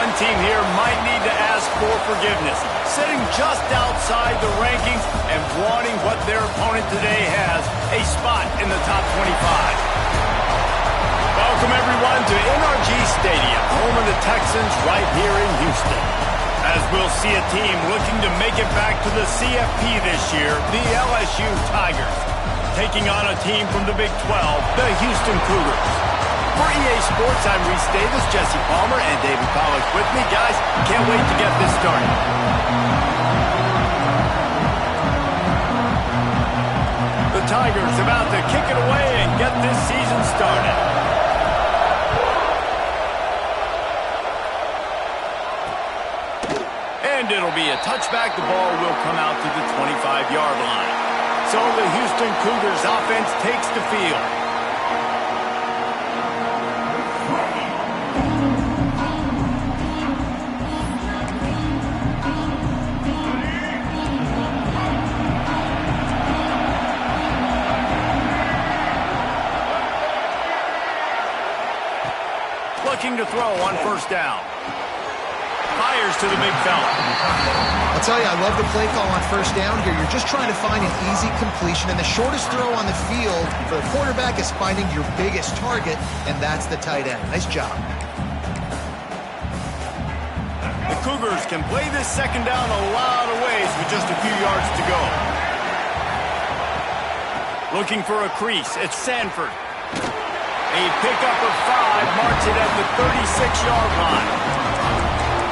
One team here might need to ask for forgiveness, sitting just outside the rankings and wanting what their opponent today has, a spot in the top 25. Welcome, everyone, to NRG Stadium, home of the Texans right here in Houston. As we'll see a team looking to make it back to the CFP this year, the LSU Tigers, taking on a team from the Big 12, the Houston Cougars. For EA Sports, I'm Reese Davis, Jesse Palmer, and David Pollack with me. Guys, can't wait to get this started. The Tigers about to kick it away and get this season started. And it'll be a touchback. The ball will come out to the 25-yard line. So the Houston Cougars offense takes the field. Looking to throw on first down. Fires to the big fella. I'll tell you, I love the play call on first down here. You're just trying to find an easy completion, and the shortest throw on the field for the quarterback is finding your biggest target, and that's the tight end. Nice job. The Cougars can play this second down a lot of ways with just a few yards to go. Looking for a crease. It's Sanford. A pickup of 5 marks it at the 36-yard line.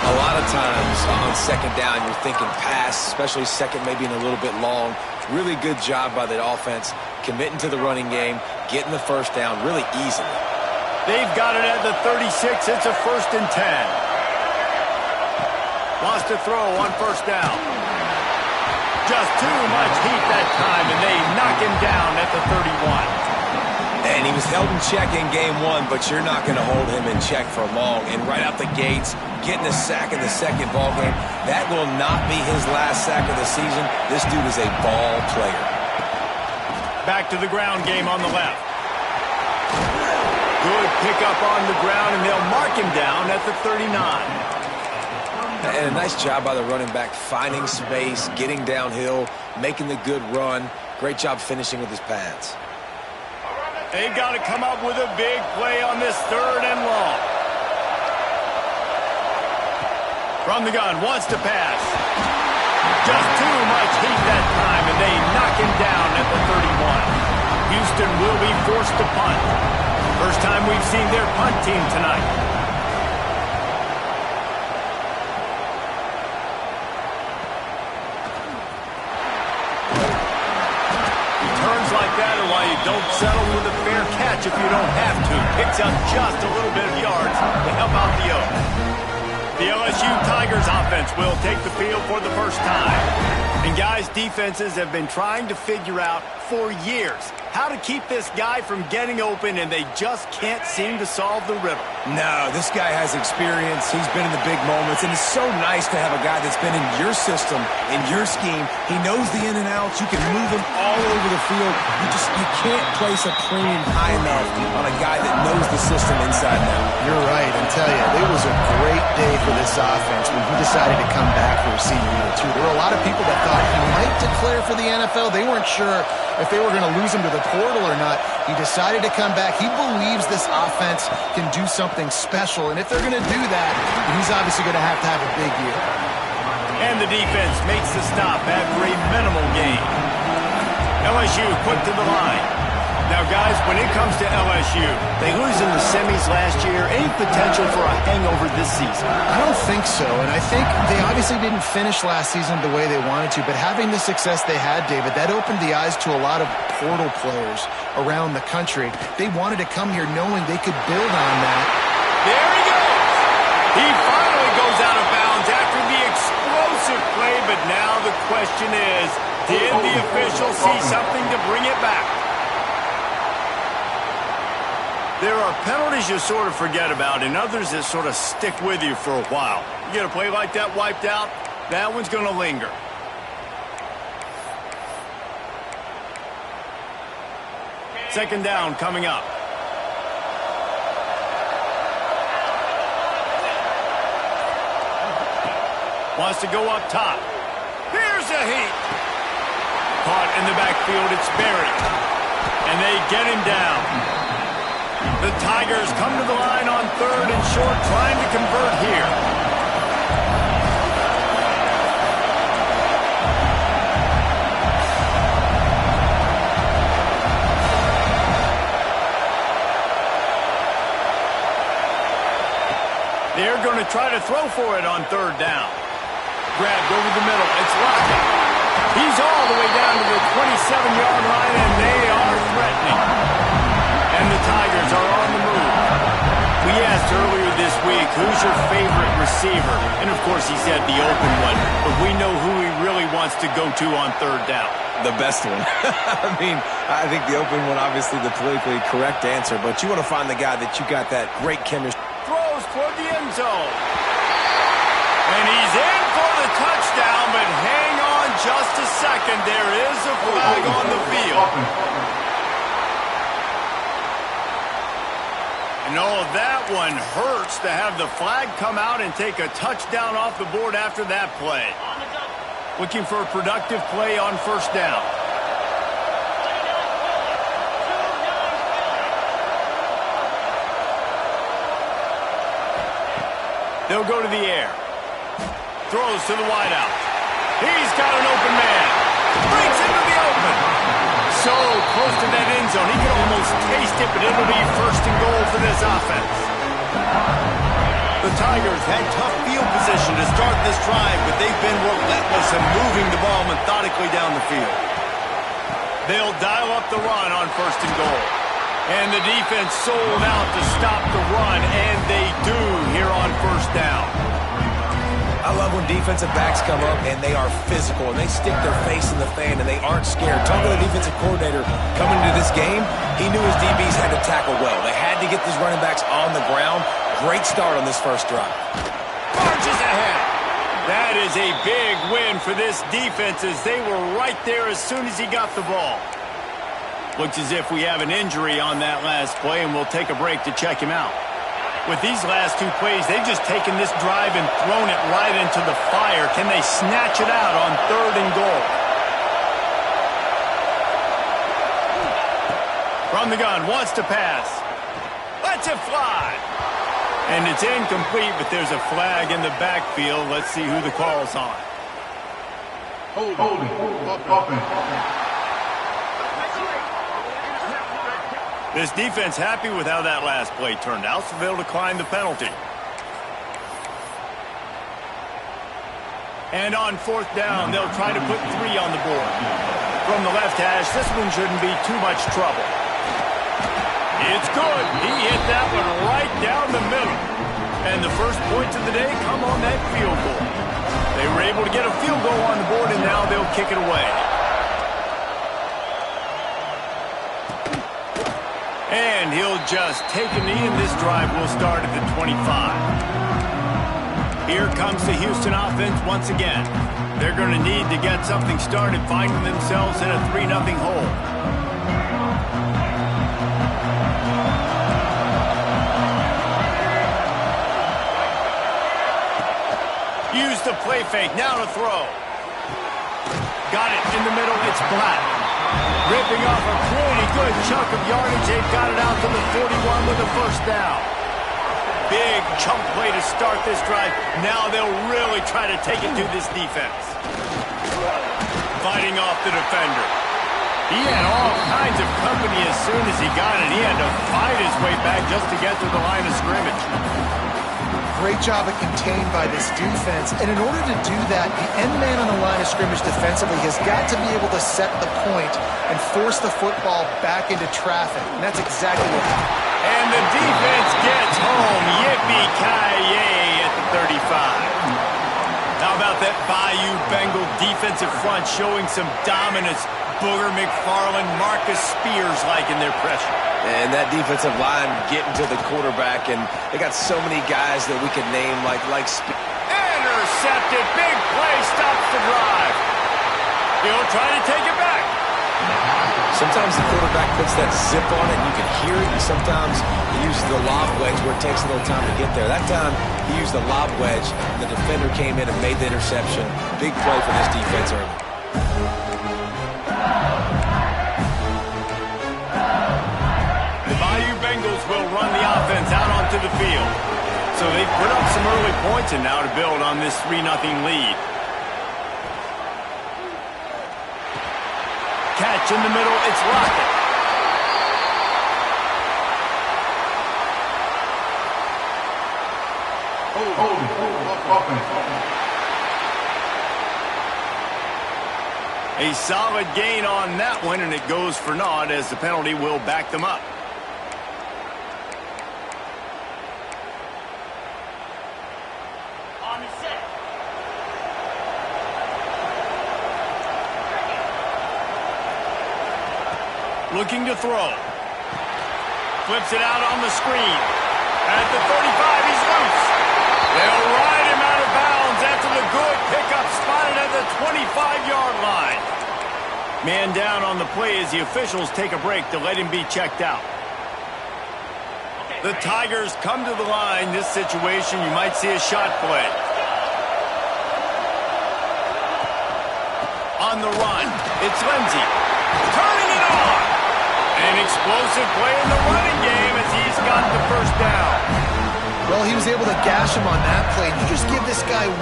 A lot of times on second down, you're thinking pass, especially second maybe in a little bit long. Really good job by the offense, committing to the running game, getting the first down really easily. They've got it at the 36. It's a 1st and 10. Lost a throw on first down. Just too much heat that time, and they knock him down at the 31. And he was held in check in game 1, but you're not going to hold him in check for long. And right out the gates, getting a sack in the second ball game, that will not be his last sack of the season. This dude is a ball player. Back to the ground game on the left. Good pickup on the ground, and they'll mark him down at the 39. And a nice job by the running back, finding space, getting downhill, making the good run. Great job finishing with his pads. They've got to come up with a big play on this 3rd and long. From the gun, wants to pass. Just too much heat that time, and they knock him down at the 31. Houston will be forced to punt. First time we've seen their punt team tonight. Like that, or why you don't settle with a fair catch if you don't have to. Picks up just a little bit of yards to help out the O. The LSU Tigers offense will take the field for the first time. And guys, defenses have been trying to figure out for years how to keep this guy from getting open, and they just can't seem to solve the riddle. No, this guy has experience. He's been in the big moments, and it's so nice to have a guy that's been in your system, in your scheme. He knows the in and outs. You can move him all over the field. You can't place a premium high enough on a guy that knows the system inside and out. You're right, and tell you, it was a great day for this offense when he decided to come back for a senior year, too. There were a lot of people that thought he might declare for the NFL. They weren't sure if they were going to lose him to the portal or not. He decided to come back. He believes this offense can do something special, and if they're going to do that, he's obviously going to have a big year. And the defense makes the stop after a minimal gain. LSU quick to the line. Now, guys, when it comes to LSU, they lose in the semis last year. Any potential for a hangover this season? I don't think so, and I think they obviously didn't finish last season the way they wanted to, but having the success they had, David, that opened the eyes to a lot of portal players around the country. They wanted to come here knowing they could build on that. There he goes! He finally goes out of bounds after the explosive play, but now the question is, did the official see something to bring it back? There are penalties you sort of forget about and others that sort of stick with you for a while. You get a play like that wiped out, that one's going to linger. Second down coming up. Wants to go up top. Here's a heat. Caught in the backfield, it's Barry. And they get him down. The Tigers come to the line on 3rd and short, trying to convert here. They're going to try to throw for it on 3rd down. Grabbed over the middle. It's Lockett. He's all the way down to the 27-yard line, and they are threatening. And the Tigers are on the move. We asked earlier this week, who's your favorite receiver? And, of course, he said the open one. But we know who he really wants to go to on 3rd down. The best one. I think the open one, obviously the politically correct answer, but you want to find the guy that you got that great chemistry. Throws toward the end zone. And he's in for the touchdown, but hang on just a second. There is a flag on the field. And that one hurts to have the flag come out and take a touchdown off the board after that play. Looking for a productive play on 1st down. They'll go to the air. Throws to the wideout. He's got an open man. Brings into the open. So close to that end zone. He can almost taste it, but it'll be 1st and goal for this offense. The Tigers had tough field position to start this drive, but they've been relentless in moving the ball methodically down the field. They'll dial up the run on 1st and goal. And the defense sold out to stop the run, and they do here on 1st down. I love when defensive backs come up and they are physical and they stick their face in the fan and they aren't scared. Talking to the defensive coordinator coming into this game, he knew his DBs had to tackle well. They had to get these running backs on the ground. Great start on this 1st drive. Marches ahead. That is a big win for this defense as they were right there as soon as he got the ball. Looks as if we have an injury on that last play, and we'll take a break to check him out. With these last 2 plays, they've just taken this drive and thrown it right into the fire. Can they snatch it out on 3rd and goal? From the gun, wants to pass. Lets it fly. And it's incomplete, but there's a flag in the backfield. Let's see who the call's on. Holding. This defense happy with how that last play turned out, so they'll decline the penalty. And on 4th down, they'll try to put 3 on the board. From the left hash, this one shouldn't be too much trouble. It's good. He hit that one right down the middle. And the first points of the day come on that field goal. They were able to get a field goal on the board, and now they'll kick it away. And he'll just take a knee, and this drive will start at the 25. Here comes the Houston offense once again. They're going to need to get something started, finding themselves in a 3-0 hole. Use the play fake, now to throw. Got it in the middle, it's Black. Ripping off a pretty good chunk of yardage. They've got it out to the 41 with the 1st down. Big chunk play to start this drive. Now they'll really try to take it to this defense. Fighting off the defender. He had all kinds of company as soon as he got it. He had to fight his way back just to get to the line of scrimmage. Great job of contained by this defense. And in order to do that, the end man on the line of scrimmage defensively has got to be able to set the point and force the football back into traffic. And that's exactly what happened. And the defense gets home. Yippee-ki-yay at the 35. How about that Bayou Bengal defensive front showing some dominance? Booger McFarland, Marcus Spears-like in their pressure. And that defensive line getting to the quarterback, and they got so many guys that we could name like intercepted, big play, stops the drive. He'll try to take it back. Sometimes the quarterback puts that zip on it, and you can hear it. And sometimes he uses the lob wedge where it takes a little time to get there. That time, he used the lob wedge, and the defender came in and made the interception. Big play for this defense early. The Bayou Bengals will run the offense out onto the field. So they've put up some early points and now to build on this 3-0 lead. Catch in the middle, it's Lockett. A solid gain on that one, and it goes for naught as the penalty will back them up. Looking to throw. Flips it out on the screen. At the 35, he's loose. They'll ride him out of bounds after the good pickup spotted at the 25-yard line. Man down on the play as the officials take a break to let him be checked out. The Tigers come to the line. This situation, you might see a shot play. On the run, it's Lindsey. Turning it on. An explosive play in the running game as he's got the first down. Well, he was able to gash him on that play. You just give this guy 1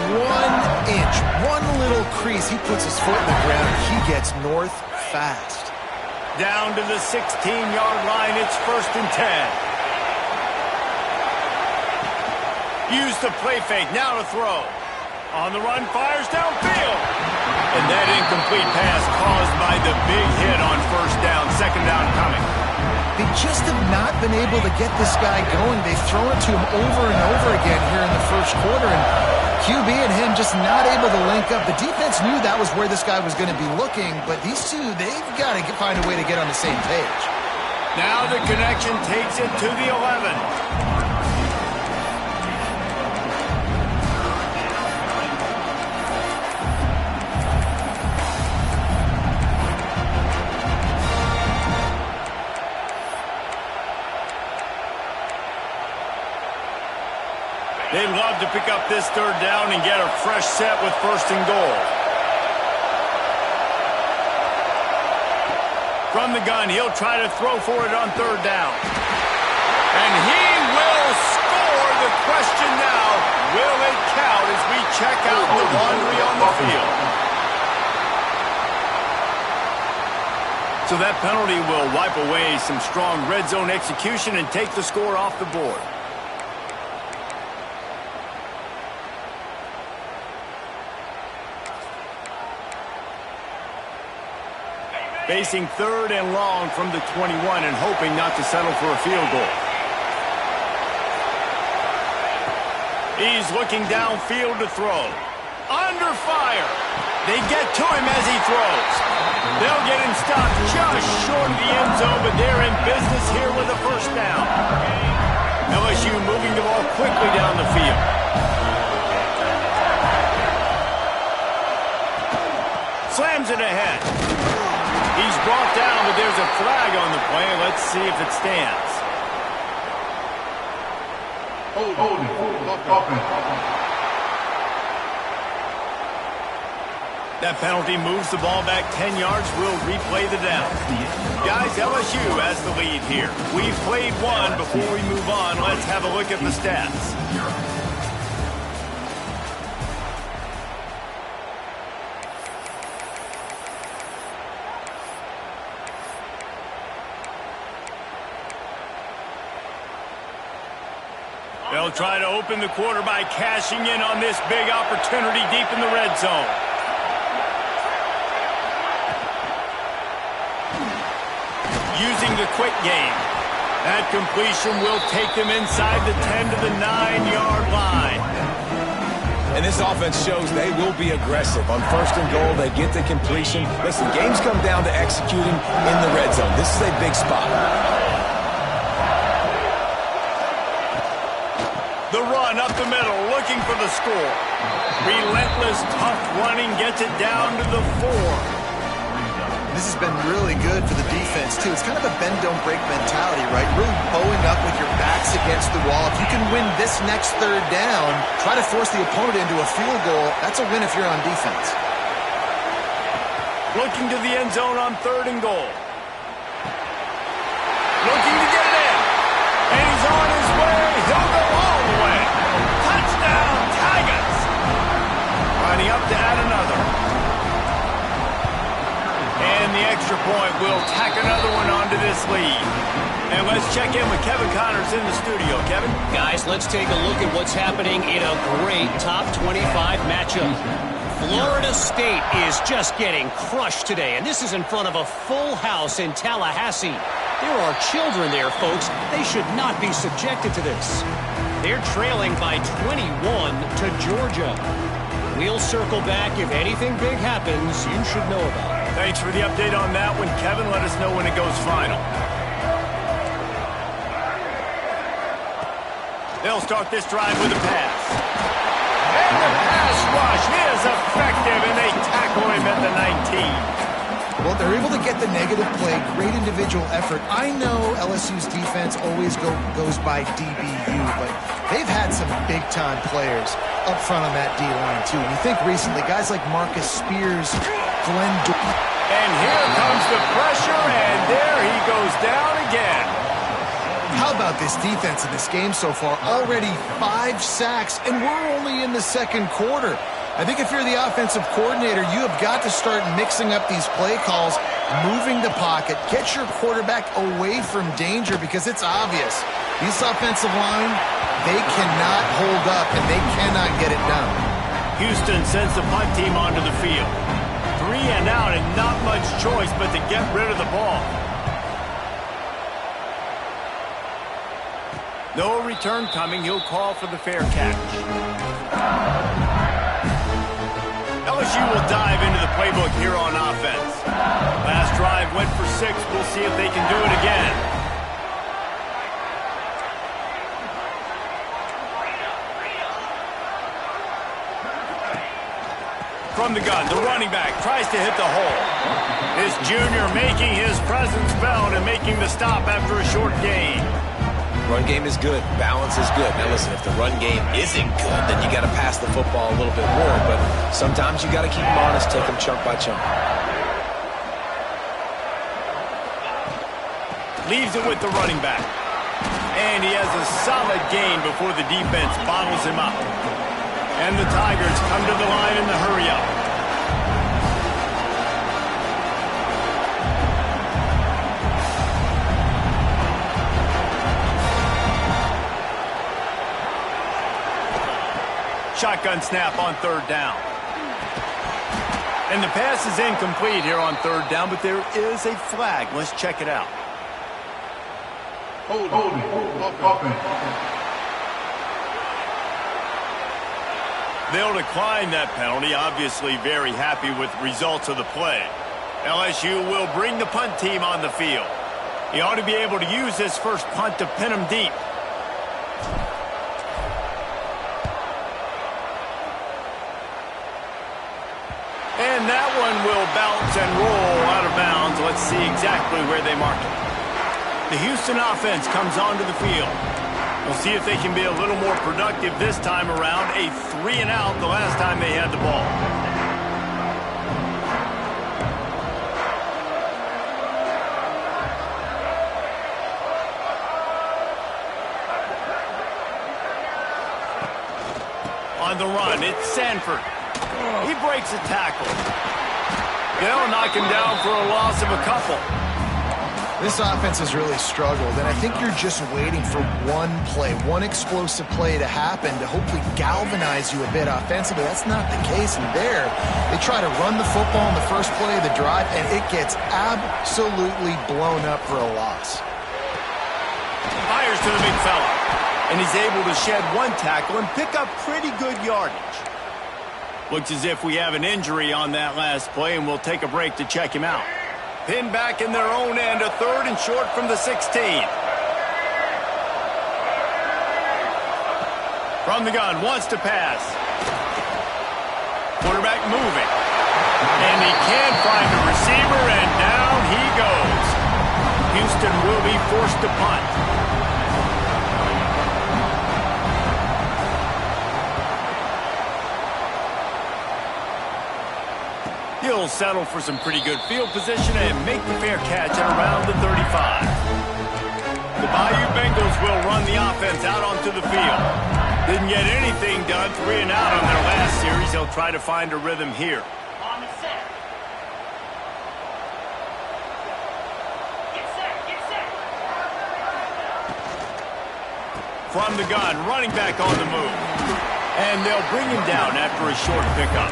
inch, one little crease. He puts his foot in the ground. He gets north fast. Down to the 16-yard line. It's 1st and 10. Use the play fake. Now to throw. On the run, fires downfield. And that incomplete pass caused by the big hit on 1st down. 2nd down coming. They just have not been able to get this guy going. They've thrown it to him over and over again here in the 1st quarter. And QB and him just not able to link up. The defense knew that was where this guy was going to be looking. But these two, they've got to find a way to get on the same page. Now the connection takes it to the 11. They'd love to pick up this 3rd down and get a fresh set with 1st and goal. From the gun, he'll try to throw for it on 3rd down. And he will score. The question now, will it count as we check out the laundry on the field? So that penalty will wipe away some strong red zone execution and take the score off the board. Facing 3rd and long from the 21 and hoping not to settle for a field goal. He's looking downfield to throw. Under fire. They get to him as he throws. They'll get him stopped just short of the end zone, but they're in business here with a 1st down. LSU moving the ball quickly down the field. Slams it ahead. He's brought down, but there's a flag on the play. Let's see if it stands. That penalty moves the ball back 10 yards. We'll replay the down. Guys, LSU has the lead here. We've played one. Before we move on, let's have a look at the stats. They'll try to open the quarter by cashing in on this big opportunity deep in the red zone. Using the quick game. That completion will take them inside the 10 to the 9-yard line. And this offense shows they will be aggressive. On 1st and goal, they get the completion. Listen, games come down to executing in the red zone. This is a big spot. The run up the middle, looking for the score. Relentless, tough running gets it down to the 4. This has been really good for the defense, too. It's kind of a bend-don't-break mentality, right? Really bowing up with your backs against the wall. If you can win this next third down, try to force the opponent into a field goal. That's a win if you're on defense. Looking to the end zone on 3rd and goal. Looking to get it in. And he's on his way. He'll go all the way. Touchdown, Tigers. Lining up to add another. And the extra point will tack another one onto this lead. And let's check in with Kevin Connors in the studio. Kevin? Guys, let's take a look at what's happening in a great top 25 matchup. Florida State is just getting crushed today, and this is in front of a full house in Tallahassee. There are children there, folks. They should not be subjected to this. They're trailing by 21 to Georgia. We'll circle back. If anything big happens, you should know about it. Thanks for the update on that one, Kevin. Let us know when it goes final. They'll start this drive with a pass. And the pass rush is effective, and they tackle him at the 19. Well, they're able to get the negative play, great individual effort. I know LSU's defense always goes by DBU, but they've had some big-time players up front on that D-line, too. And you think recently, guys like Marcus Spears, Glenn... And here comes the pressure, and there he goes down again. How about this defense in this game so far? Already 5 sacks, and we're only in the 2nd quarter. I think if you're the offensive coordinator, you have got to start mixing up these play calls, moving the pocket, get your quarterback away from danger, because it's obvious. This offensive line, they cannot hold up, and they cannot get it done. Houston sends the punt team onto the field. 3 and out, and not much choice but to get rid of the ball. No return coming. He'll call for the fair catch. LSU will dive into the playbook here on offense. Last drive went for 6. We'll see if they can do it again. From the gun, the running back tries to hit the hole. This junior making his presence felt and making the stop after a short gain. Run game is good. Balance is good. Now listen, if the run game isn't good, then you got to pass the football a little bit more. But sometimes you got to keep them honest, take them chunk by chunk. Leaves it with the running back. And he has a solid gain before the defense bottles him up. And the Tigers come to the line in the hurry-up. Shotgun snap on 3rd down. And the pass is incomplete here on 3rd down, but there is a flag. Let's check it out. Hold. They'll decline that penalty, obviously very happy with the results of the play. LSU will bring the punt team on the field. He ought to be able to use this first punt to pin him deep. And that one will bounce and roll out of bounds. Let's see exactly where they mark it. The Houston offense comes onto the field. We'll see if they can be a little more productive this time around. A 3 and out the last time they had the ball. On the run, it's Sanford. He breaks a tackle. They'll knock him down for a loss of a couple. This offense has really struggled, and I think you're just waiting for one play, one explosive play to happen to hopefully galvanize you a bit offensively. That's not the case, and there, they try to run the football in the first play of the drive, and it gets absolutely blown up for a loss. Fires to the big fella, and he's able to shed one tackle and pick up pretty good yardage. Looks as if we have an injury on that last play, and we'll take a break to check him out. Pinned back in their own end, a 3rd and short from the 16. From the gun, wants to pass. Quarterback moving. And he can't find the receiver, and now goes. Houston will be forced to punt. He'll settle for some pretty good field position and make the fair catch at around the 35. The Bayou Bengals will run the offense out onto the field. Didn't get anything done, 3 and out on their last series. They'll try to find a rhythm here. On the set. Get set, get set. From the gun, running back on the move. And they'll bring him down after a short pickup.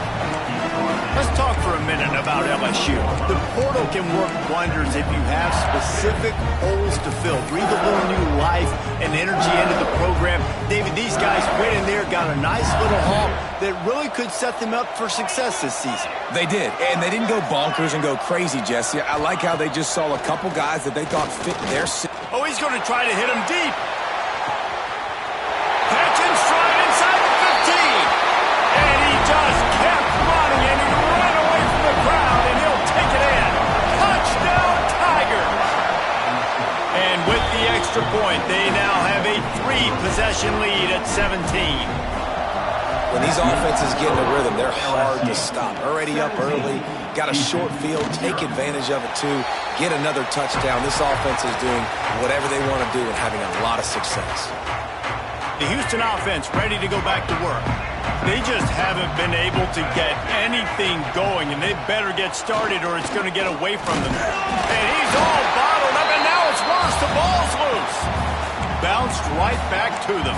Let's talk for a minute about LSU. The portal can work wonders if you have specific holes to fill. Breathe a little new life and energy into the program. David, these guys went in there, got a nice little haul that really could set them up for success this season. They did, and they didn't go bonkers and go crazy, Jesse. I like how they just saw a couple guys that they thought fit their system. Oh, he's going to try to hit him deep. Catch and stride inside the 15. And he just kept running, and he ran away from the crowd, and he'll take it in. Touchdown, Tigers. And with the extra point, they now have a 3-possession lead at 17. When these offenses get in a rhythm, they're hard to stop. Already up early, got a short field, take advantage of it too, get another touchdown. This offense is doing whatever they want to do and having a lot of success. The Houston offense ready to go back to work. They just haven't been able to get anything going, and they better get started or it's going to get away from them. And he's all bottled up, and now it's worse. The ball's loose. Bounced right back to them.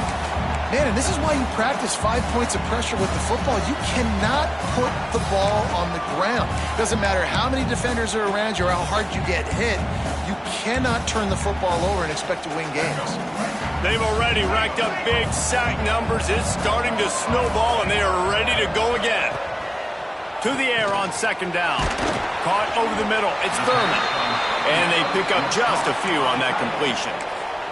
Man, and this is why you practice 5 points of pressure with the football. You cannot put the ball on the ground. Doesn't matter how many defenders are around you or how hard you get hit. You cannot turn the football over and expect to win games. They've already racked up big sack numbers. It's starting to snowball, and they are ready to go again. To the air on second down. Caught over the middle. It's Thurman. And they pick up just a few on that completion.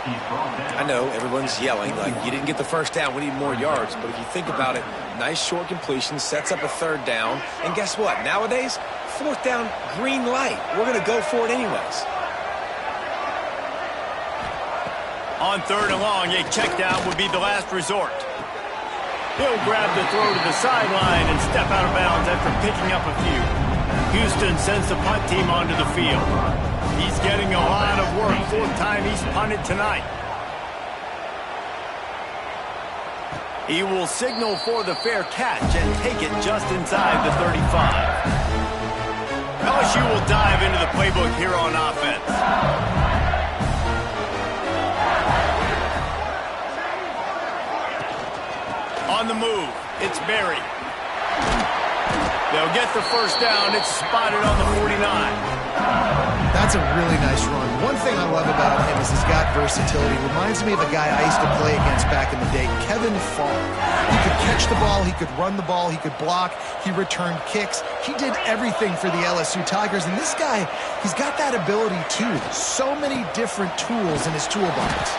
I know everyone's yelling like, you didn't get the first down, we need more yards. But if you think about it, nice short completion, sets up a third down. And guess what? Nowadays, fourth down, green light. We're going to go for it anyways. On third and long, a check down would be the last resort. He'll grab the throw to the sideline and step out of bounds after picking up a few. Houston sends the punt team onto the field. He's getting a lot of work. 4th time he's punted tonight. He will signal for the fair catch and take it just inside the 35. LSU will dive into the playbook here on offense. On the move, it's Berry. They'll get the first down. It's spotted on the 49. That's a really nice run. One thing I love about him is he's got versatility. Reminds me of a guy I used to play against back in the day, Kevin Falk. He could catch the ball, he could run the ball, he could block, he returned kicks. He did everything for the LSU Tigers, and this guy, he's got that ability too. So many different tools in his toolbox.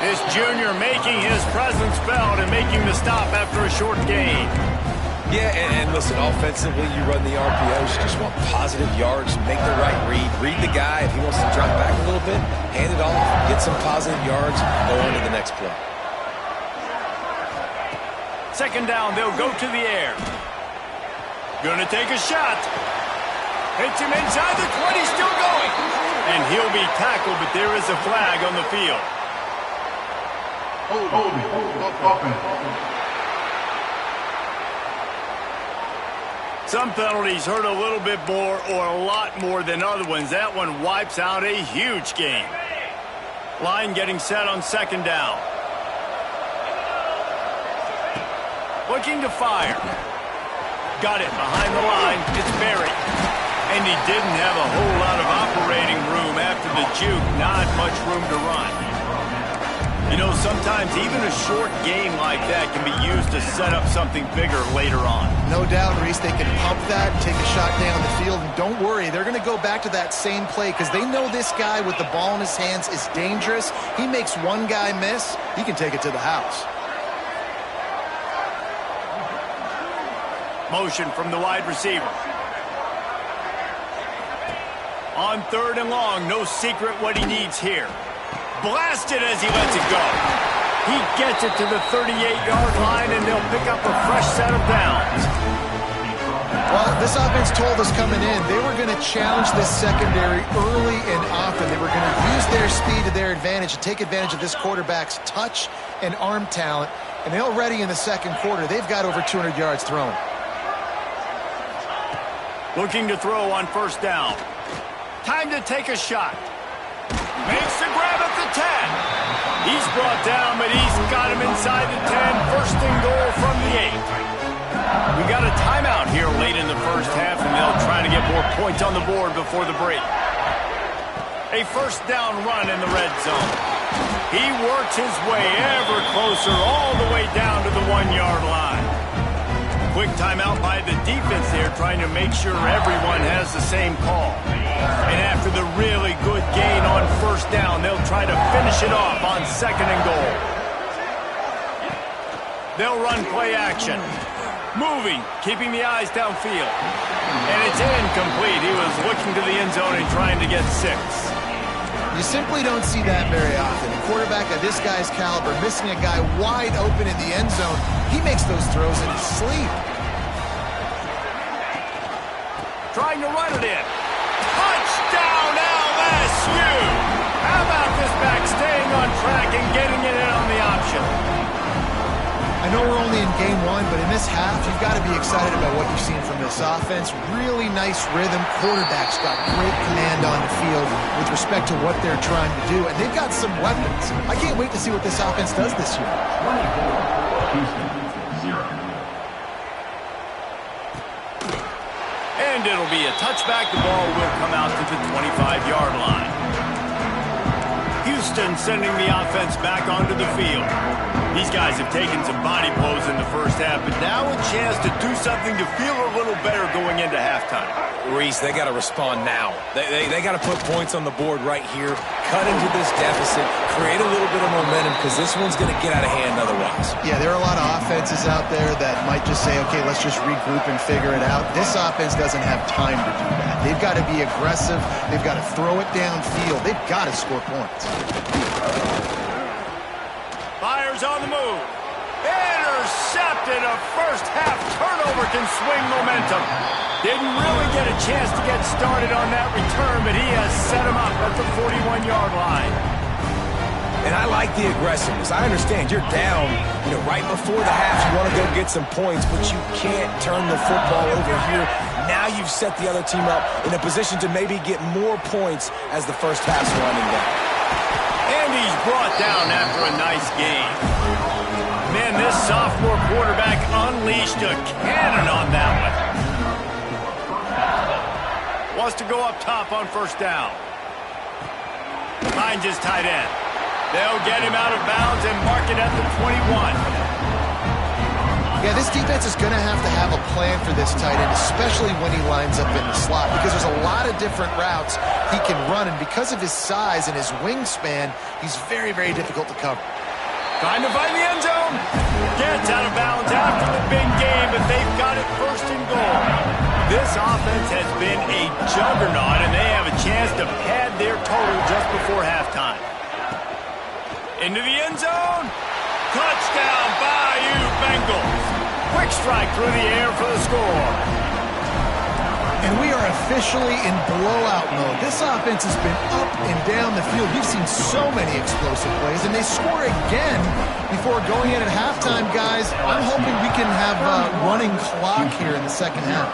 This junior making his presence felt and making the stop after a short gain. Yeah, and listen, offensively, you run the RPOs, you just want positive yards, make the right read the guy. If he wants to drop back a little bit, hand it off, get some positive yards, go on to the next play. Second down, they'll go to the air. Gonna take a shot. Hits him inside the 20, still going. And he'll be tackled, but there is a flag on the field. Some penalties hurt a little bit more or a lot more than other ones. That one wipes out a huge game. Line getting set on second down. Looking to fire. Got it behind the line. It's Berry. And he didn't have a whole lot of operating room after the juke. Not much room to run. You know, sometimes even a short game like that can be used to set up something bigger later on. No doubt, Reese, they can pump that, take a shot down the field, and don't worry, they're going to go back to that same play because they know this guy with the ball in his hands is dangerous. He makes one guy miss, he can take it to the house. Motion from the wide receiver. On 3rd and long, no secret what he needs here. Blasted as he lets it go. He gets it to the 38-yard line, and they'll pick up a fresh set of downs. Well, this offense told us coming in they were going to challenge this secondary early and often. They were going to use their speed to their advantage and take advantage of this quarterback's touch and arm talent. And already in the second quarter, they've got over 200 yards thrown. Looking to throw on 1st down. Time to take a shot. Makes the grab at the 10. He's brought down, but he's got him inside the 10. 1st and goal from the 8. We got a timeout here late in the first half, and they'll try to get more points on the board before the break. A 1st down run in the red zone. He works his way ever closer all the way down to the 1-yard line. Quick timeout by the defense there, trying to make sure everyone has the same call. And after the really good gain on 1st down, they'll try to finish it off on 2nd and goal. They'll run play action. Moving, keeping the eyes downfield. And it's incomplete. He was looking to the end zone and trying to get 6. You simply don't see that very often. A quarterback of this guy's caliber missing a guy wide open in the end zone. He makes those throws in his sleep. Trying to run it in. Touchdown LSU! How about this back staying on track and getting it in on the option? I know we're only in game 1, but in this half, you've got to be excited about what you've seen from this offense. Really nice rhythm. Quarterback's got great command on the field with respect to what they're trying to do, and they've got some weapons. I can't wait to see what this offense does this year. 24, Houston, 0. And it'll be a touchback. The ball will come out to the 25-yard line. Houston sending the offense back onto the field. These guys have taken some body blows in the first half, but now a chance to do something to feel a little better going into halftime. Reese, they got to respond now. They got to put points on the board right here, cut into this deficit, create a little bit of momentum, because this one's going to get out of hand otherwise. Yeah, there are a lot of offenses out there that might just say, okay, let's just regroup and figure it out. This offense doesn't have time to do that. They've got to be aggressive. They've got to throw it downfield. They've got to score points. Fires on the move. Intercepted. A first half turnover can swing momentum. Didn't really get a chance to get started on that return, but he has set him up at the 41-yard line. And I like the aggressiveness. I understand you're down, right before the half. You want to go get some points, but you can't turn the football over here. Now you've set the other team up in a position to maybe get more points as the first half's winding down. And he's brought down after a nice game. Man, this sophomore quarterback unleashed a cannon on that one. Wants to go up top on 1st down. Finds his tight end. They'll get him out of bounds and mark it at the 21. Yeah, this defense is going to have a plan for this tight end, especially when he lines up in the slot, because there's a lot of different routes he can run, and because of his size and his wingspan, he's very, very difficult to cover. Trying to find the end zone. Gets out of bounds after the big game, but they've got it 1st and goal. This offense has been a juggernaut, and they have a chance to pad their total just before halftime. Into the end zone. Touchdown, Bayou Bengals. Quick strike through the air for the score. And we are officially in blowout mode. This offense has been up and down the field. We've seen so many explosive plays, and they score again before going in at halftime, guys. I'm hoping we can have a running clock here in the second half.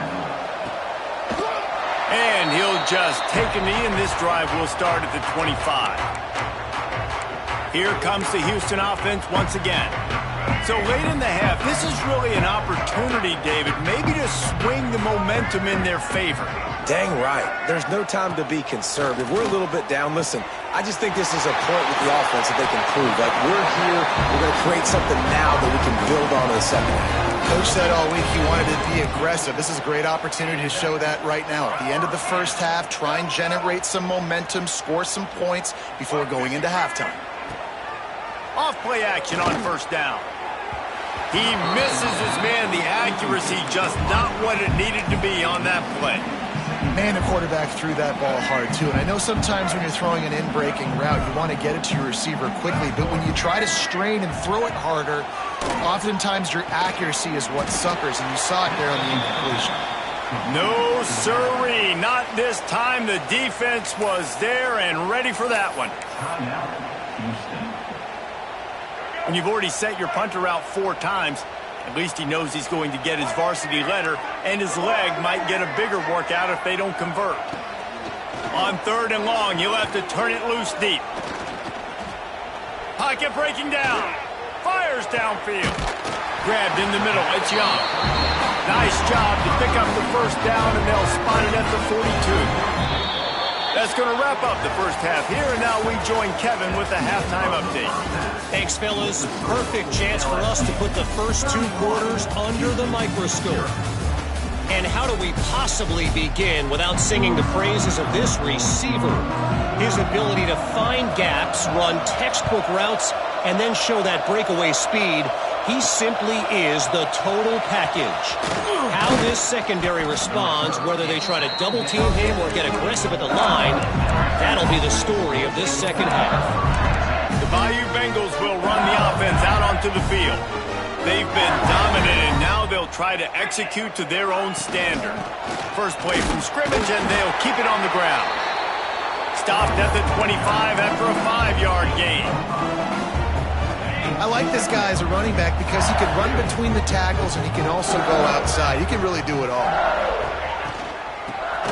And he'll just take a knee, and this drive will start at the 25. Here comes the Houston offense once again. So late in the half, this is really an opportunity, David, maybe to swing the momentum in their favor. Dang right. There's no time to be conservative. We're a little bit down. Listen, I just think this is a point with the offense that they can prove. Like, we're here, we're going to create something now that we can build on in the second half. Coach said all week he wanted to be aggressive. This is a great opportunity to show that right now. At the end of the first half, try and generate some momentum, score some points before going into halftime. Off play action on 1st down. He misses his man. The accuracy just not what it needed to be on that play. Man, the quarterback threw that ball hard, too. And I know sometimes when you're throwing an in-breaking route, you want to get it to your receiver quickly. But when you try to strain and throw it harder, oftentimes your accuracy is what suffers. And you saw it there on the incompletion. No, sirree. Not this time. The defense was there and ready for that one. When you've already sent your punter out 4 times, at least he knows he's going to get his varsity letter, and his leg might get a bigger workout if they don't convert. On 3rd and long, you'll have to turn it loose deep. Pocket breaking down. Fires downfield. Grabbed in the middle. It's Young. Nice job to pick up the first down, and they'll spot it at the 42. That's going to wrap up the first half here, and now we join Kevin with the halftime update. Thanks, fellas. Perfect chance for us to put the first 2 quarters under the microscope. And how do we possibly begin without singing the praises of this receiver? His ability to find gaps, run textbook routes, and then show that breakaway speed. He simply is the total package. How this secondary responds, whether they try to double-team him or get aggressive at the line, that'll be the story of this second half. The Bayou Bengals will run the offense out onto the field. They've been dominated. Now they'll try to execute to their own standard. First play from scrimmage, and they'll keep it on the ground. Stopped at the 25 after a 5-yard gain. I like this guy as a running back because he can run between the tackles and he can also go outside. He can really do it all.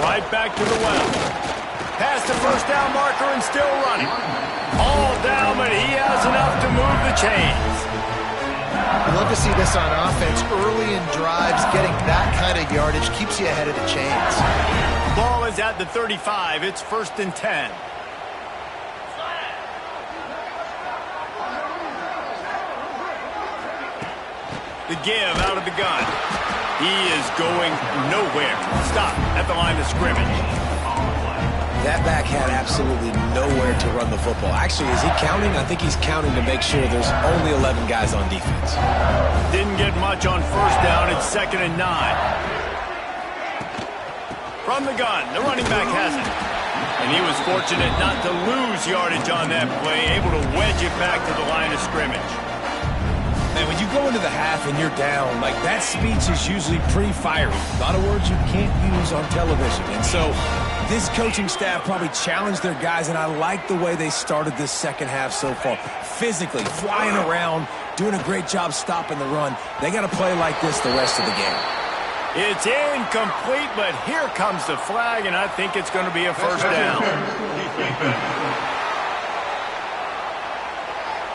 Right back to the well. Past the first down marker and still running. All down, but he has enough to move the chains. I love to see this on offense. Early in drives, getting that kind of yardage keeps you ahead of the chains. Ball is at the 35. It's 1st and 10. The give out of the gun. He is going nowhere. Stop at the line of scrimmage. That back had absolutely nowhere to run the football. Actually, is he counting? I think he's counting to make sure there's only 11 guys on defense. Didn't get much on first down. It's 2nd and 9. From the gun, the running back has it. And he was fortunate not to lose yardage on that play, able to wedge it back to the line of scrimmage. Man, when you go into the half and you're down, like, that speech is usually pretty fiery. A lot of words you can't use on television. And so this coaching staff probably challenged their guys, and I like the way they started this second half so far. Physically, flying around, doing a great job stopping the run. They got to play like this the rest of the game. It's incomplete, but here comes the flag, and I think it's going to be a first down.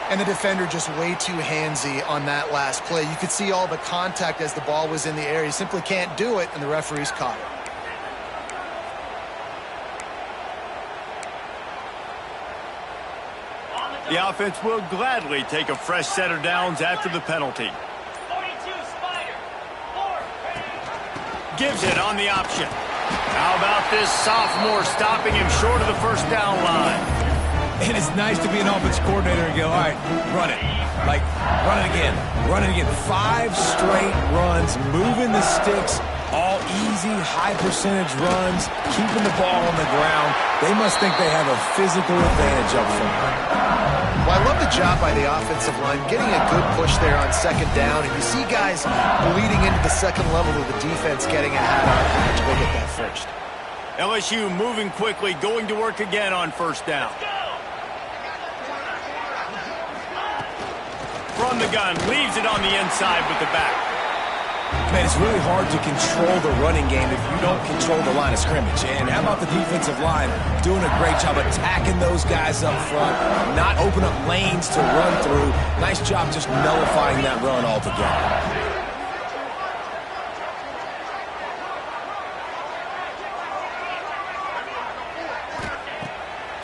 And the defender just way too handsy on that last play. You could see all the contact as the ball was in the air. He simply can't do it, and the referees caught it. The offense will gladly take a fresh set of downs after the penalty. 42, Spider. 4. Gives it on the option. How about this sophomore stopping him short of the first down line? And it's nice to be an offense coordinator and go, all right, run it. Like, run it again. Run it again. 5 straight runs, moving the sticks, all easy, high-percentage runs, keeping the ball on the ground. They must think they have a physical advantage up front. Well, I love the job by the offensive line, getting a good push there on 2nd down, and you see guys bleeding into the second level of the defense getting a hat on to go get that first. LSU moving quickly, going to work again on first down. From the gun, leaves it on the inside with the back. Man, it's really hard to control the running game if you don't control the line of scrimmage. And how about the defensive line doing a great job attacking those guys up front, not open up lanes to run through. Nice job just nullifying that run altogether.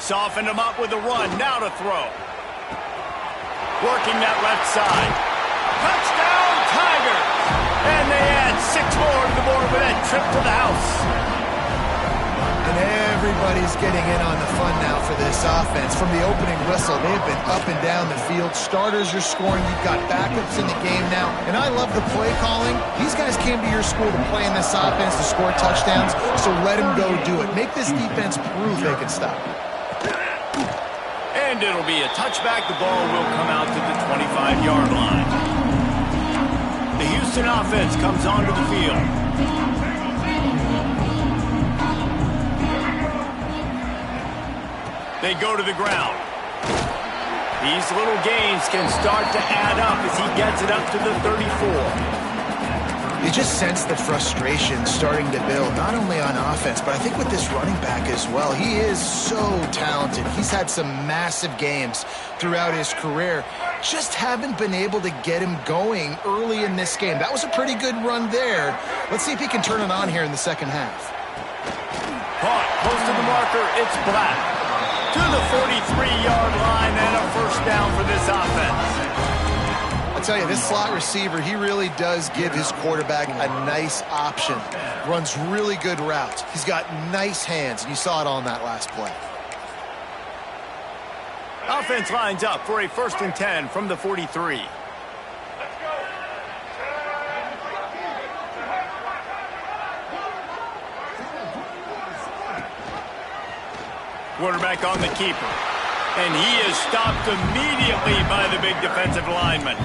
Softened him up with a run, now to throw. Working that left side. Touchdown, Tigers! And they add 6 more to the board with that trip to the house. And And everybody's getting in on the fun now for this offense. From the opening whistle, they've been up and down the field. Starters are scoring. You've got backups in the game now. And I love the play calling. These guys came to your school to play in this offense to score touchdowns, so let them go do it. Make this defense prove they can stop. And it'll be a touchback. The ball will come out to the 25-yard line. The Houston offense comes onto the field. They go to the ground. These little gains can start to add up as he gets it up to the 34. You just sense the frustration starting to build, not only on offense, but I think with this running back as well. He is so talented. He's had some massive games throughout his career. Just haven't been able to get him going early in this game. That was a pretty good run there. Let's see if he can turn it on here in the second half. Caught close to the marker. It's Black. To the 43-yard line and a first down for this offense. I tell you, this slot receiver, he really does give his quarterback a nice option. Runs really good routes. He's got nice hands, and you saw it on that last play. Offense lines up for a 1st and 10 from the 43. Quarterback on the keeper. And he is stopped immediately by the big defensive lineman.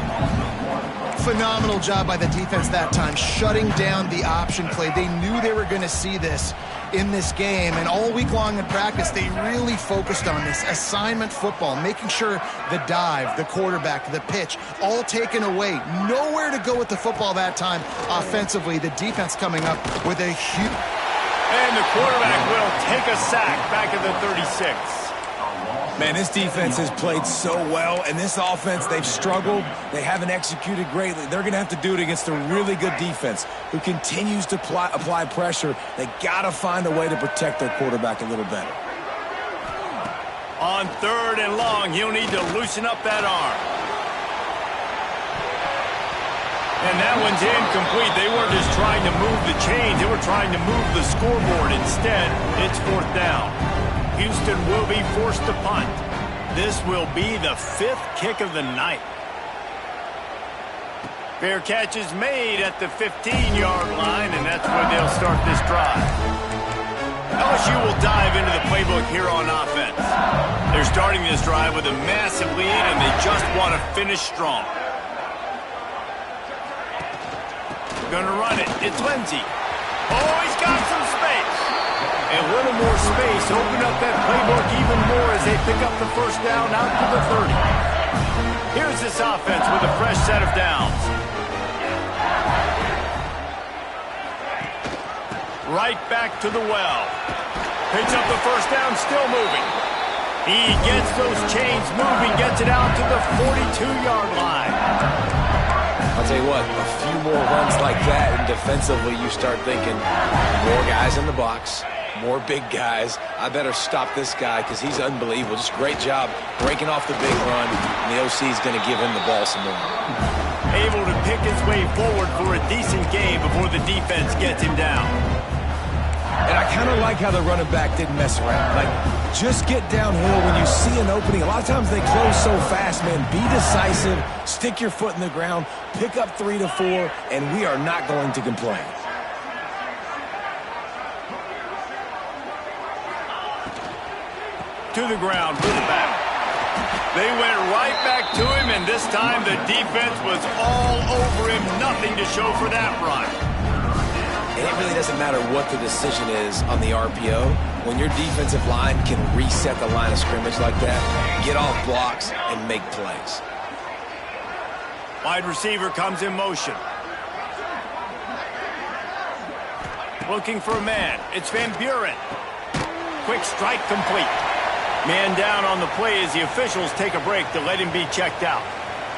Phenomenal job by the defense that time, shutting down the option play. They knew they were going to see this in this game, and all week long in practice, they really focused on this assignment football, making sure the dive, the quarterback, the pitch, all taken away. Nowhere to go with the football that time offensively. The defense coming up with a huge... And the quarterback will take a sack back at the 36. Man, this defense has played so well, and this offense, they've struggled. They haven't executed greatly. They're going to have to do it against a really good defense who continues to apply pressure. They got to find a way to protect their quarterback a little better. On 3rd and long, he'll need to loosen up that arm. And that one's incomplete. They weren't just trying to move the chains. They were trying to move the scoreboard. Instead, it's 4th down. Houston will be forced to punt. This will be the 5th kick of the night. Fair catch is made at the 15-yard line, and that's where they'll start this drive. LSU will dive into the playbook here on offense. They're starting this drive with a massive lead, and they just want to finish strong. Going to run it. It's Lindsey. Oh, he's got some space. A little more space. Open up that playbook even more as they pick up the first down out to the 30. Here's this offense with a fresh set of downs. Right back to the well. Picks up the first down, still moving. He gets those chains moving, gets it out to the 42-yard line. I'll tell you what, a few more runs like that, and defensively you start thinking more guys in the box, more big guys. I better stop this guy because he's unbelievable. Just great job breaking off the big run, and the OC is going to give him the ball some more. Able to pick his way forward for a decent game before the defense gets him down. And I kind of like how the running back didn't mess around. Like, just get downhill when you see an opening. A lot of times they close so fast, man. Be decisive, stick your foot in the ground, pick up 3 to 4, and we are not going to complain. To the ground for the back. They went right back to him, and this time the defense was all over him. Nothing to show for that run. And it really doesn't matter what the decision is on the RPO. When your defensive line can reset the line of scrimmage like that, get off blocks and make plays. Wide receiver comes in motion. Looking for a man. It's Van Buren. Quick strike complete. Man down on the play as the officials take a break to let him be checked out.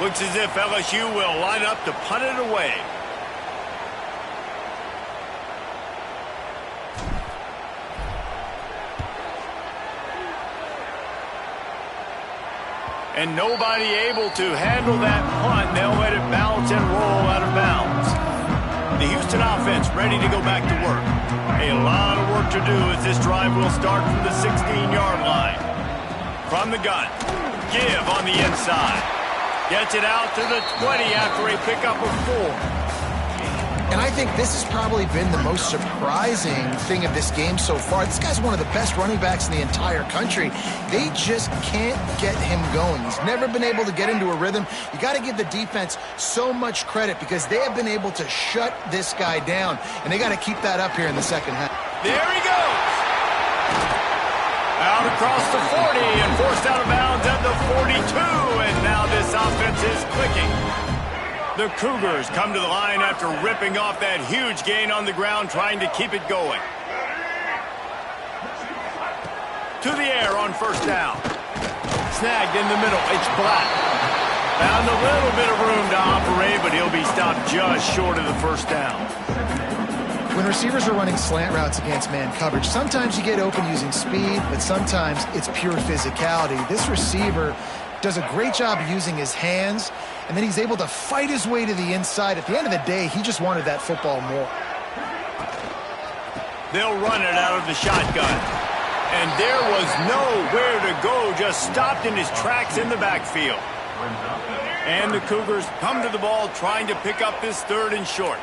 Looks as if LSU will line up to punt it away. And nobody able to handle that punt. They'll let it bounce and roll out of bounds. the Houston offense ready to go back to work. A lot of work to do as this drive will start from the 16-yard line. From the gun, give on the inside. Gets it out to the 20 after a pickup of 4. And I think this has probably been the most surprising thing of this game so far. This guy's one of the best running backs in the entire country. They just can't get him going. He's never been able to get into a rhythm. You got to give the defense so much credit because they have been able to shut this guy down, and they got to keep that up here in the second half. There he goes. Out across the 40 and forced out of bounds at the 42, and now this offense is clicking. The Cougars come to the line after ripping off that huge gain on the ground, trying to keep it going. To the air on first down. Snagged in the middle. It's Black. Found a little bit of room to operate, but he'll be stopped just short of the first down. When receivers are running slant routes against man coverage, sometimes you get open using speed, but sometimes it's pure physicality. This receiver does a great job using his hands, and then he's able to fight his way to the inside. At the end of the day, he just wanted that football more. They'll run it out of the shotgun. And there was nowhere to go, just stopped in his tracks in the backfield. And the Cougars come to the ball trying to pick up this 3rd and short.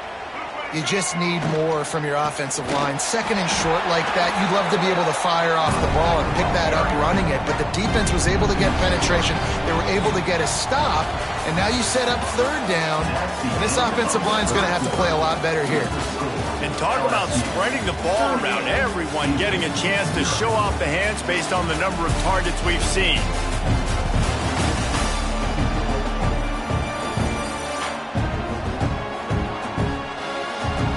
You just need more from your offensive line. 2nd and short like that, you'd love to be able to fire off the ball and pick that up running it, but the defense was able to get penetration. They were able to get a stop, and now you set up 3rd down, and this offensive line is going to have to play a lot better here. And talk about spreading the ball around, everyone getting a chance to show off the hands based on the number of targets we've seen.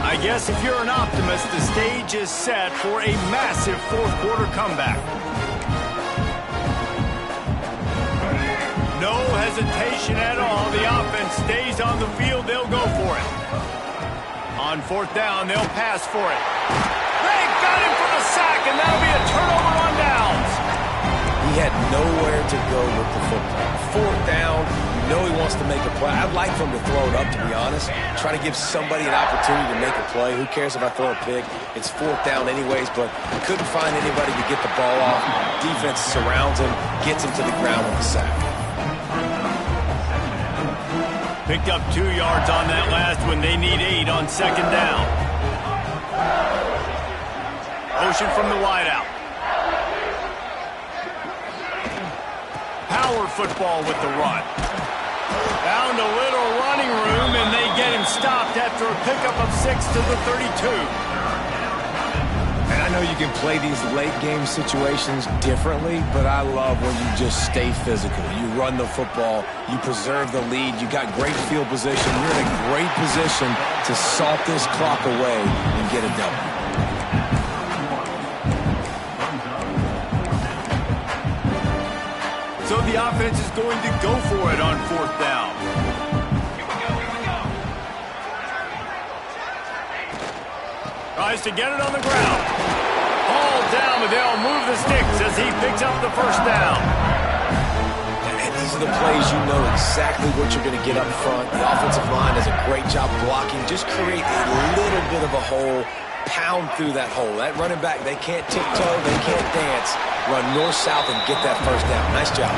I guess if you're an optimist, the stage is set for a massive 4th quarter comeback. No hesitation at all. The offense stays on the field. They'll go for it. On 4th down, they'll pass for it. They got him for the sack, and that'll be a turnover on downs. He had nowhere to go with the football. 4th down, you know he wants to make a play. I'd like for him to throw it up, to be honest. Try to give somebody an opportunity to make a play. Who cares if I throw a pick? It's 4th down anyways, but he couldn't find anybody to get the ball off. Defense surrounds him, gets him to the ground with the sack. Picked up 2 yards on that last one. They need 8 on 2nd down. Motion from the wideout. Power football with the run. Found a little running room, and they get him stopped after a pickup of 6 to the 32. And I know you can play these late-game situations differently, but I love when you just stay physical. You run the football, you preserve the lead, you got great field position, you're in a great position to salt this clock away and get a double. So the offense is going to go for it on 4th down. Tries to get it on the ground. All down, but they'll move the sticks as he picks up the 1st down. And these are the plays you know exactly what you're going to get up front. The offensive line does a great job blocking. Just create a little bit of a hole. Pound through that hole. That running back, they can't tiptoe, they can't dance. Run north-south and get that 1st down. Nice job.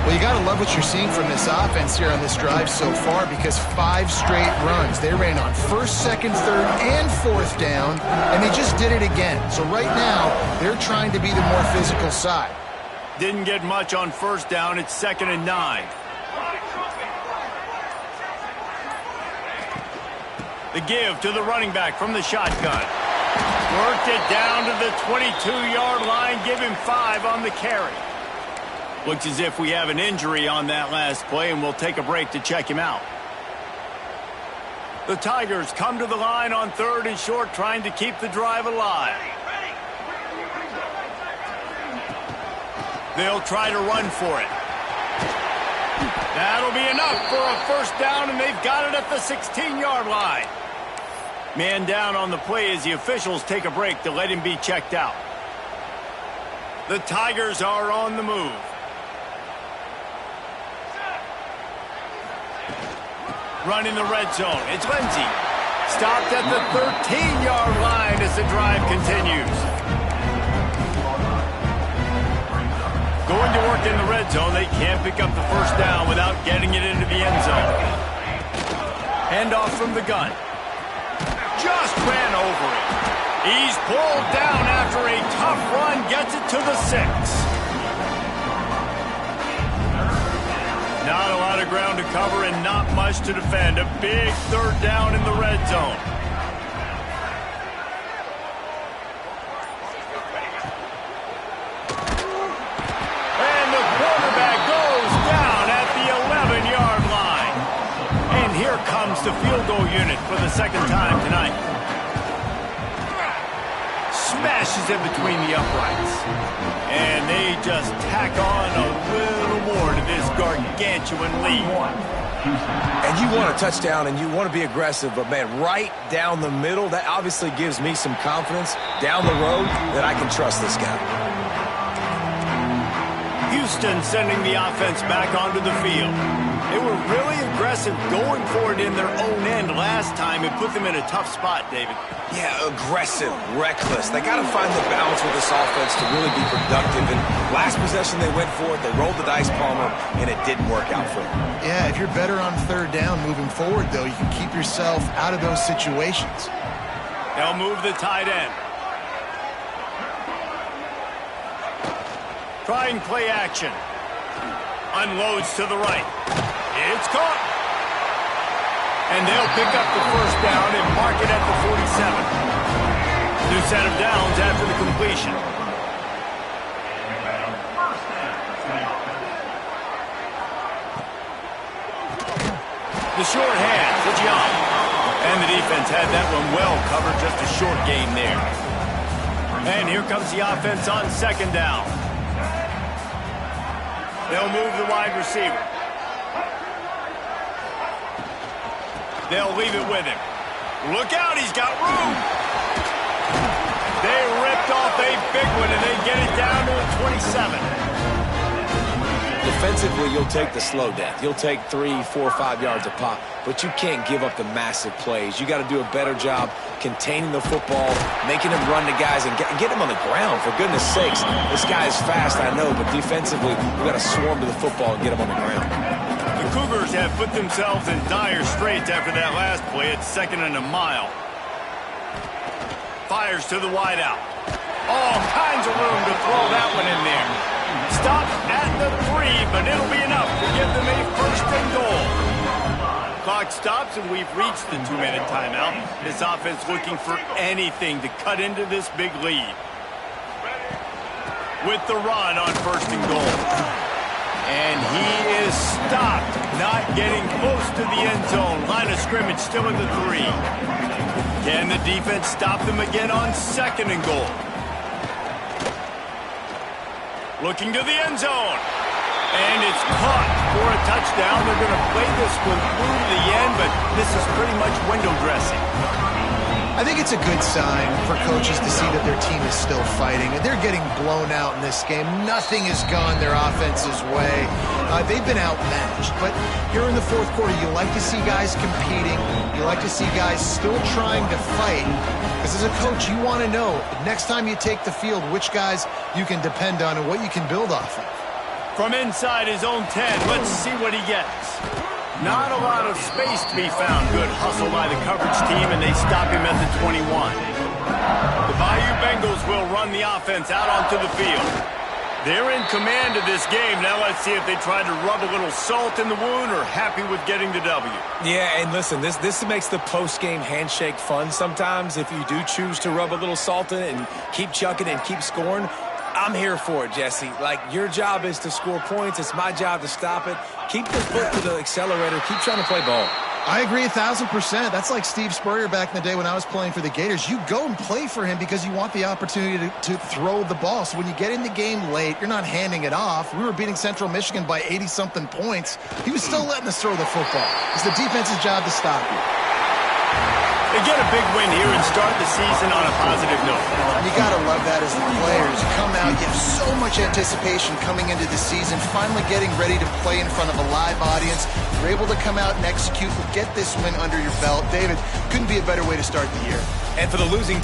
Well, you got to love what you're seeing from this offense here on this drive so far because 5 straight runs. They ran on 1st, 2nd, 3rd, and 4th down, and they just did it again. So right now, they're trying to be the more physical side. Didn't get much on 1st down. It's 2nd and 9. The give to the running back from the shotgun. Worked it down to the 22-yard line. Give him 5 on the carry. Looks as if we have an injury on that last play, and we'll take a break to check him out. The Tigers come to the line on 3rd and short, trying to keep the drive alive. They'll try to run for it. That'll be enough for a 1st down, and they've got it at the 16-yard line. Man down on the play as the officials take a break to let him be checked out. The Tigers are on the move. Run in the red zone. It's Lindsey. Stopped at the 13-yard line as the drive continues. Going to work in the red zone. They can't pick up the first down without getting it into the end zone. Handoff from the gun. Just ran over it. He's pulled down after a tough run. Gets it to the 6. Not a lot of ground to cover and not much to defend. A big third down in the red zone. And the quarterback goes down at the 11-yard line. And here comes the field goal unit for the second time tonight. Smashes in between the uprights. And they just tack on a little more to this gargantuan lead. And you want a touchdown and you want to be aggressive, but man, right down the middle, that obviously gives me some confidence down the road that I can trust this guy. Houston sending the offense back onto the field. They were really aggressive going for it in their own end last time. It put them in a tough spot, David. Yeah, aggressive, reckless. They got to find the balance with this offense to really be productive. And last possession they went for it, they rolled the dice, Palmer, and it didn't work out for them. Yeah, if you're better on third down moving forward, though, you can keep yourself out of those situations. They'll move the tight end. Trying play action. Unloads to the right. It's caught. And they'll pick up the first down and mark it at the 47. New set of downs after the completion. The short hand to John. And the defense had that one well covered, just a short gain there. And here comes the offense on second down. They'll move the wide receiver. They'll leave it with him. Look out, he's got room. They ripped off a big one, and they get it down to the 27. Defensively, you'll take the slow death. You'll take 3, 4, 5 yards a pop, but you can't give up the massive plays. You got to do a better job containing the football, making him run to guys, and get him on the ground, for goodness sakes. This guy is fast, I know, but defensively, you got to swarm to the football and get him on the ground. The Cougars have put themselves in dire straits after that last play. It's 2nd and a mile. Fires to the wideout. All kinds of room to throw that one in there. Stop at the 3, but it'll be enough to give them a 1st and goal. Clock stops, and we've reached the 2-minute timeout. This offense looking for anything to cut into this big lead. With the run on 1st and goal. And he is stopped, not getting close to the end zone. Line of scrimmage still in the 3. Can the defense stop them again on 2nd and goal? Looking to the end zone. And it's caught for a touchdown. They're going to play this one through to the end, but this is pretty much window dressing. I think it's a good sign for coaches to see that their team is still fighting. They're getting blown out in this game. Nothing has gone their offense's way. They've been outmatched. But here in the 4th quarter, you like to see guys competing. You like to see guys still trying to fight. Because as a coach, you want to know, next time you take the field, which guys you can depend on and what you can build off of. From inside his own 10, let's see what he gets. Not a lot of space to be found. Good hustle by the coverage team, and they stop him at the 21. The Bayou Bengals will run the offense out onto the field. They're in command of this game. Now let's see if they try to rub a little salt in the wound or happy with getting the W. Yeah, and listen, this makes the post-game handshake fun sometimes. If you do choose to rub a little salt in it and keep chucking and keep scoring, I'm here for it, Jesse. Like, your job is to score points. It's my job to stop it. Keep the foot to the accelerator. Keep trying to play ball. I agree 1,000%. That's like Steve Spurrier back in the day when I was playing for the Gators. You go and play for him because you want the opportunity to throw the ball. So when you get in the game late, you're not handing it off. We were beating Central Michigan by 80-something points. He was still letting us throw the football. It's the defense's job to stop you. They get a big win here and start the season on a positive note. You got to love that as the players. You come out, you have so much anticipation coming into the season, finally getting ready to play in front of a live audience. You're able to come out and execute and get this win under your belt. David, couldn't be a better way to start the year. And for the losing